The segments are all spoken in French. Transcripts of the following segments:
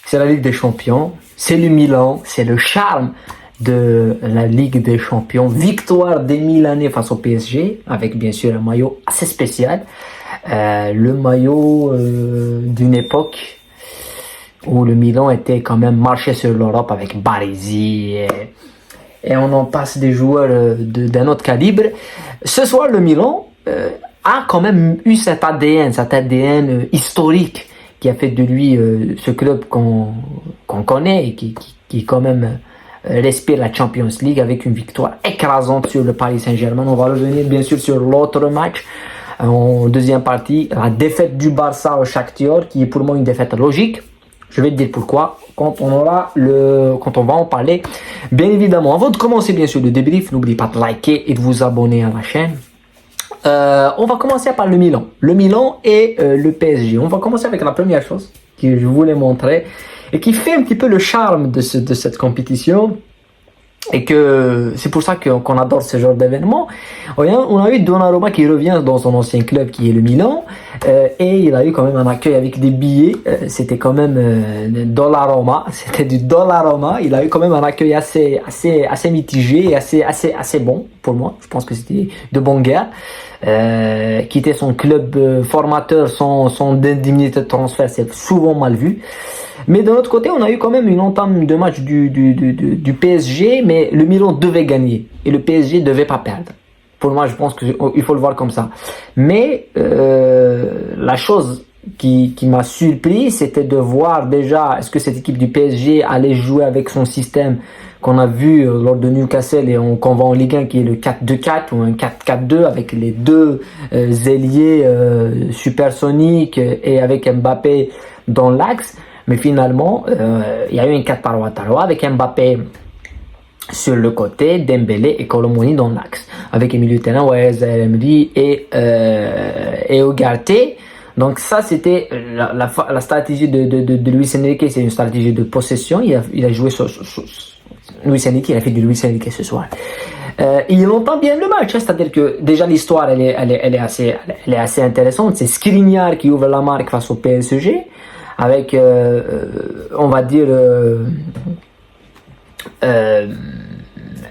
c'est la Ligue des Champions, c'est le Milan, c'est le charme de la Ligue des Champions. Victoire des Milanais face au PSG, avec bien sûr un maillot assez spécial. Le maillot d'une époque où le Milan était quand même marché sur l'Europe avec Baresi et on en passe des joueurs d'un autre calibre. Ce soir, le Milan a quand même eu cet ADN historique qui a fait de lui ce club qu'on connaît et qui quand même respire la Champions League avec une victoire écrasante sur le Paris Saint-Germain. On va revenir bien sûr sur l'autre match en deuxième partie, la défaite du Barça au Shakhtar, qui est pour moi une défaite logique. Je vais te dire pourquoi quand on va en parler. Bien évidemment, avant de commencer bien sûr le débrief, n'oubliez pas de liker et de vous abonner à la chaîne. On va commencer par le Milan. Le Milan et le PSG. On va commencer avec la première chose que je voulais montrer et qui fait un petit peu le charme de cette compétition. Et que c'est pour ça qu'on adore ce genre d'événement. On a eu Donnarumma qui revient dans son ancien club qui est le Milan. Et il a eu quand même un accueil avec des billets. C'était quand même Donnarumma. C'était du Donnarumma. Il a eu quand même un accueil assez mitigé et assez bon pour moi. Je pense que c'était de bonne guerre. Quitter son club formateur sans indemnité de transfert, c'est souvent mal vu. Mais de l'autre côté, on a eu quand même une entame de match du PSG, mais le Milan devait gagner et le PSG devait pas perdre. Pour moi, je pense qu'il faut le voir comme ça. Mais la chose qui m'a surpris, c'était de voir déjà est-ce que cette équipe du PSG allait jouer avec son système qu'on a vu lors de Newcastle et qu'on voit en Ligue 1 qui est le 4-2-4 ou un 4-4-2 avec les deux ailiers supersoniques et avec Mbappé dans l'axe. Mais finalement, il y a eu un 4 par Ouattara avec Mbappé sur le côté, Dembélé et Colomoni dans l'axe. Avec les milieux de terrain, Wes Emery et Ugarte. Donc ça, c'était la stratégie de Luis Enrique. C'est une stratégie de possession. Il a joué sur Luis Enrique, il a fait du Luis Enrique ce soir. Il entend bien le match, hein, c'est-à-dire que déjà l'histoire, elle est assez intéressante. C'est Skriniar qui ouvre la marque face au PSG. Avec, on va dire, un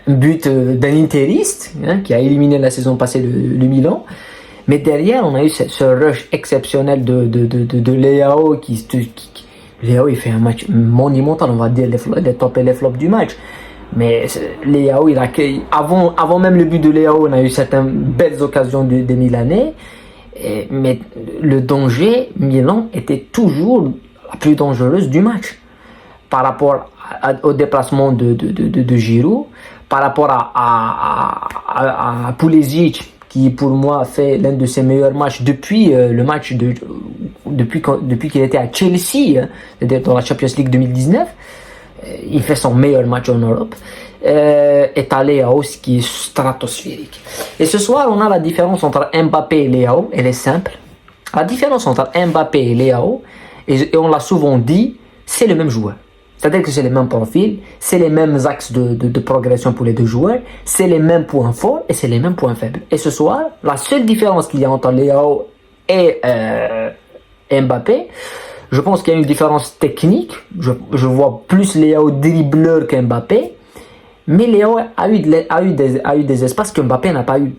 but d'un interiste qui a éliminé la saison passée le Milan. Mais derrière, on a eu ce rush exceptionnel de Leao Leao, il fait un match monumental, on va dire, les tops et les flops du match. Mais Leao, il accueille, avant même le but de Leao, on a eu certaines belles occasions des Milanais. Mais le danger, Milan était toujours la plus dangereuse du match par rapport au déplacement de Giroud, par rapport à Pulisic qui pour moi fait l'un de ses meilleurs matchs depuis le match depuis qu'il était à Chelsea, hein, c'est-à-dire dans la Champions League 2019. Il fait son meilleur match en Europe. Et t'as Leao qui est stratosphérique. Et ce soir, on a la différence entre Mbappé et Leao. Elle est simple. La différence entre Mbappé et Leao, et on l'a souvent dit, c'est le même joueur. C'est-à-dire que c'est les mêmes profils, c'est les mêmes axes de progression pour les deux joueurs, c'est les mêmes points forts et c'est les mêmes points faibles. Et ce soir, la seule différence qu'il y a entre Leao et Mbappé, je pense qu'il y a une différence technique. Je vois plus Leao dribbleur qu'Mbappé. Mais Leao a eu des espaces que Mbappé n'a pas eu.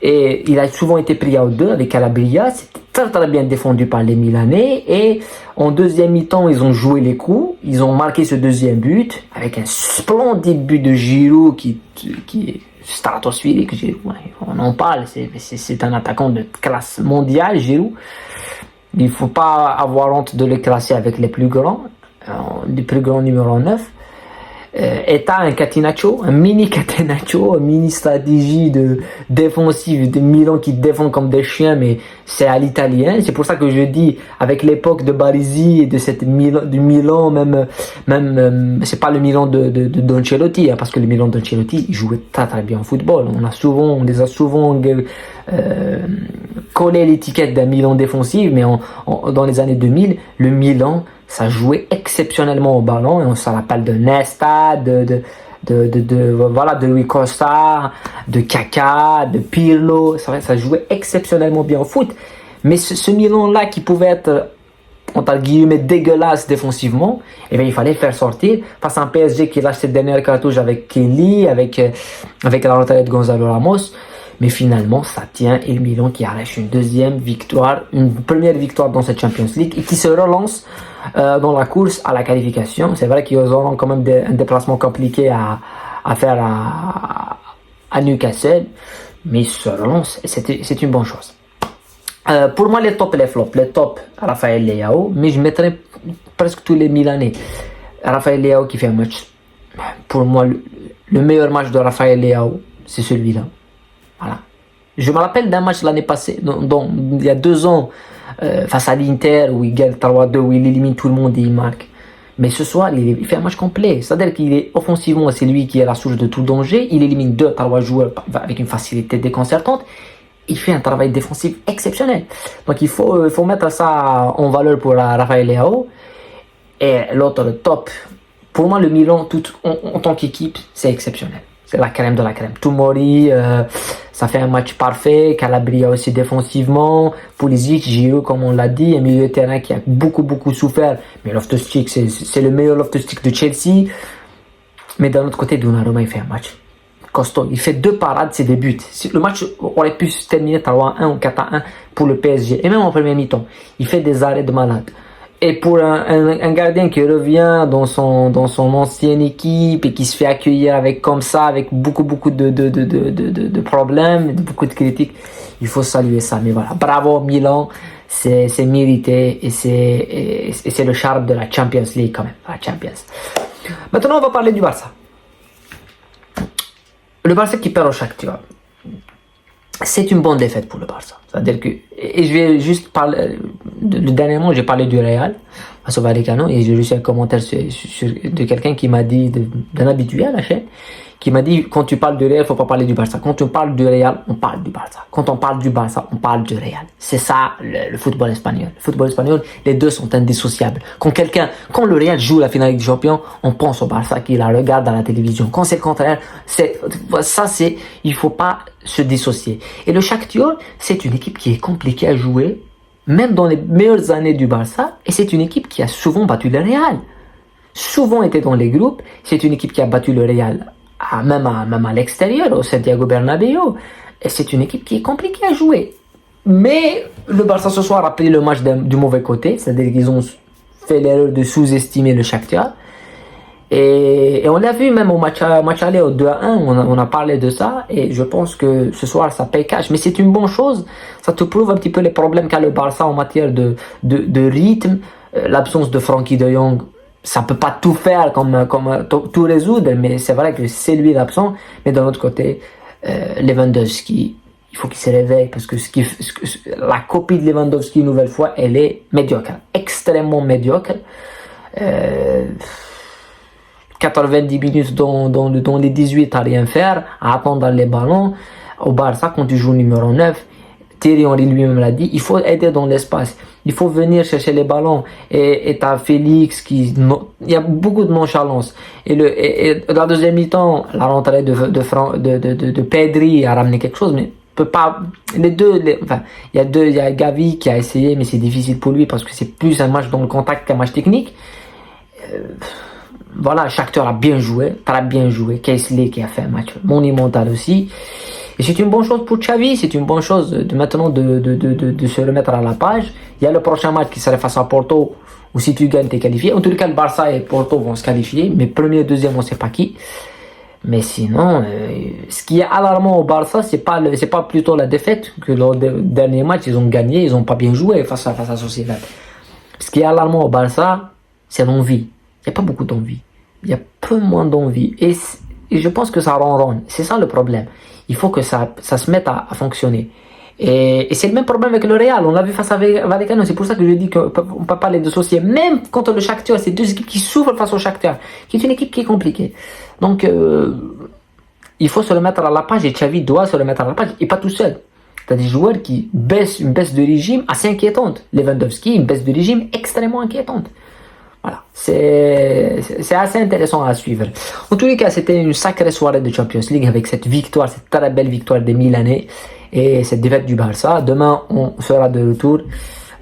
Et il a souvent été pris à deux avec Calabria. C'était très bien défendu par les Milanais. Et en deuxième mi-temps, ils ont joué les coups. Ils ont marqué ce deuxième but avec un splendide but de Giroud qui est stratosphérique. On en parle. C'est un attaquant de classe mondiale, Giroud. Il ne faut pas avoir honte de le classer avec les plus grands numéro 9. Et t'as un Catenaccio, un mini stratégie défensive de Milan qui défend comme des chiens, mais c'est à l'italien. C'est pour ça que je dis, avec l'époque de Baresi et du Milan, même c'est pas le Milan d'Ancelotti, hein, parce que le Milan d'Ancelotti, il jouait très bien au football. On les a souvent collé l'étiquette d'un Milan défensif, mais dans les années 2000, le Milan, ça jouait exceptionnellement au ballon, et on se rappelle de Nesta, de Rui Costa, de Kaka, de Pirlo. Ça jouait exceptionnellement bien au foot. Mais ce Milan-là qui pouvait être entre guillemets dégueulasse défensivement, et bien il fallait le faire sortir face à un PSG qui lâche ses dernières cartouches avec Kelly, avec la retraite de Gonzalo Ramos. Mais finalement, ça tient et le Milan qui arrache une deuxième victoire, une première victoire dans cette Champions League et qui se relance dans la course à la qualification. C'est vrai qu'ils auront quand même un déplacement compliqué à faire à Newcastle, mais ils se relancent et c'est une bonne chose. Pour moi, les tops et les flops. Les tops, Raphaël Leao, mais je mettrais presque tous les Milanais. Raphaël Leao qui fait un match. Pour moi, le meilleur match de Raphaël Leao, c'est celui-là. Voilà. Je me rappelle d'un match l'année passée, il y a 2 ans, face à l'Inter, où il gagne 3-2, où il élimine tout le monde et il marque. Mais ce soir, il fait un match complet. C'est-à-dire qu'il est offensivement, c'est lui qui est la source de tout danger. Il élimine 2-3 joueurs avec une facilité déconcertante. Il fait un travail défensif exceptionnel. Donc il faut mettre ça en valeur pour Raphaël Leao. Et l'autre, le top. Pour moi, le Milan, en tant qu'équipe, c'est exceptionnel. C'est la crème de la crème. Tomori, ça fait un match parfait. Calabria aussi défensivement. Pulisic, Giroud, comme on l'a dit, un milieu de terrain qui a beaucoup souffert. Mais Loftus-Cheek, c'est le meilleur Loftus-Cheek de Chelsea. Mais d'un autre côté, Donnarumma, il fait un match costaud. Il fait 2 parades, c'est des buts. Le match aurait pu se terminer 3-1 ou 4-1 pour le PSG. Et même en premier mi-temps, il fait des arrêts de malade. Et pour un gardien qui revient dans son ancienne équipe et qui se fait accueillir avec beaucoup de problèmes, beaucoup de critiques, il faut saluer ça. Mais voilà, bravo Milan, c'est mérité et c'est le charme de la Champions League quand même, la Champions. Maintenant, on va parler du Barça. Le Barça qui perd au Shakhtar. C'est une bonne défaite pour le Barça. C'est-à-dire que, et je vais juste parler, dernièrement, j'ai parlé du Real, à Vallecano, et j'ai reçu un commentaire de quelqu'un qui m'a dit, d'un habitué à la chaîne, qui m'a dit, quand tu parles du Real, faut pas parler du Barça. Quand on parle du Real, on parle du Barça. Quand on parle du Barça, on parle du Real. C'est ça, le football espagnol. Le football espagnol, les deux sont indissociables. Quand le Real joue la finale des champions, on pense au Barça qui la regarde à la télévision. Quand c'est le contraire, il faut pas se dissocier. Et le Shakhtar, c'est une équipe qui est compliquée à jouer, même dans les meilleures années du Barça, et c'est une équipe qui a souvent battu le Real. Souvent été dans les groupes, c'est une équipe qui a battu le Real même à l'extérieur, au Santiago Bernabéu. Et c'est une équipe qui est compliquée à jouer. Mais le Barça ce soir a pris le match du mauvais côté, c'est-à-dire qu'ils ont fait l'erreur de sous-estimer le Shakhtar. Et on l'a vu même au match aller au 2-1, on a parlé de ça, et je pense que ce soir ça paye cash. Mais c'est une bonne chose, ça te prouve un petit peu les problèmes qu'a le Barça en matière de rythme, l'absence de Frenkie de Jong. Ça peut pas tout faire tout résoudre, mais c'est vrai que c'est lui l'absent. Mais d'un autre côté, Lewandowski, il faut qu'il se réveille parce que la copie de Lewandowski une nouvelle fois, elle est médiocre, extrêmement médiocre. 90 minutes dans les 18 à rien faire, à attendre les ballons. Au Barça, quand tu joues numéro 9, Thierry Henry lui-même l'a dit, il faut aider dans l'espace. Il faut venir chercher les ballons. Et t'as Félix il y a beaucoup de nonchalance. Et la deuxième mi-temps, la rentrée de Pedri a ramené quelque chose, mais peut pas, il y a Gavi qui a essayé, mais c'est difficile pour lui parce que c'est plus un match dans le contact qu'un match technique. Voilà, Shakhtar a bien joué, très bien joué. Kingsley qui a fait un match monumental aussi. Et c'est une bonne chose pour Xavi, c'est une bonne chose de maintenant de se remettre à la page. Il y a le prochain match qui serait face à Porto, où si tu gagnes, t'es qualifié. En tout cas, le Barça et Porto vont se qualifier, mais premier, deuxième, on sait pas qui. Mais sinon, ce qui est alarmant au Barça, c'est pas plutôt la défaite, que lors des derniers matchs, ils ont gagné, ils ont pas bien joué face à Sociedad. Ce qui est alarmant au Barça, c'est l'envie. Il n'y a pas beaucoup d'envie. Il y a peu moins d'envie. Et je pense que ça ronronne. C'est ça le problème. Il faut que ça se mette à fonctionner. Et c'est le même problème avec le Real. On l'a vu face à Vallecano. C'est pour ça que je dis qu'on ne peut pas les dissocier. Même contre le Shakhtar, c'est deux équipes qui souffrent face au Shakhtar, qui est une équipe qui est compliquée. Donc, il faut se remettre à la page. Et Xavi doit se remettre à la page. Et pas tout seul. Tu as des joueurs qui baissent une baisse de régime assez inquiétante. Lewandowski, une baisse de régime extrêmement inquiétante. Voilà, c'est assez intéressant à suivre. En tous les cas, c'était une sacrée soirée de Champions League avec cette victoire, cette très belle victoire des Milanais et cette défaite du Barça. Demain, on sera de retour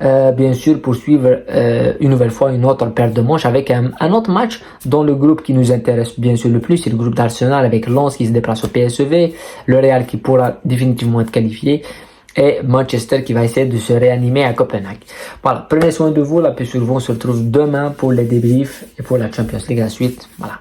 bien sûr poursuivre une nouvelle fois une autre paire de manches avec un autre match dans le groupe qui nous intéresse bien sûr le plus, c'est le groupe d'Arsenal avec Lens qui se déplace au PSV, le Real qui pourra définitivement être qualifié et Manchester qui va essayer de se réanimer à Copenhague. Voilà, prenez soin de vous, la PSV, on se retrouve demain pour les débriefs et pour la Champions League à la suite. Voilà.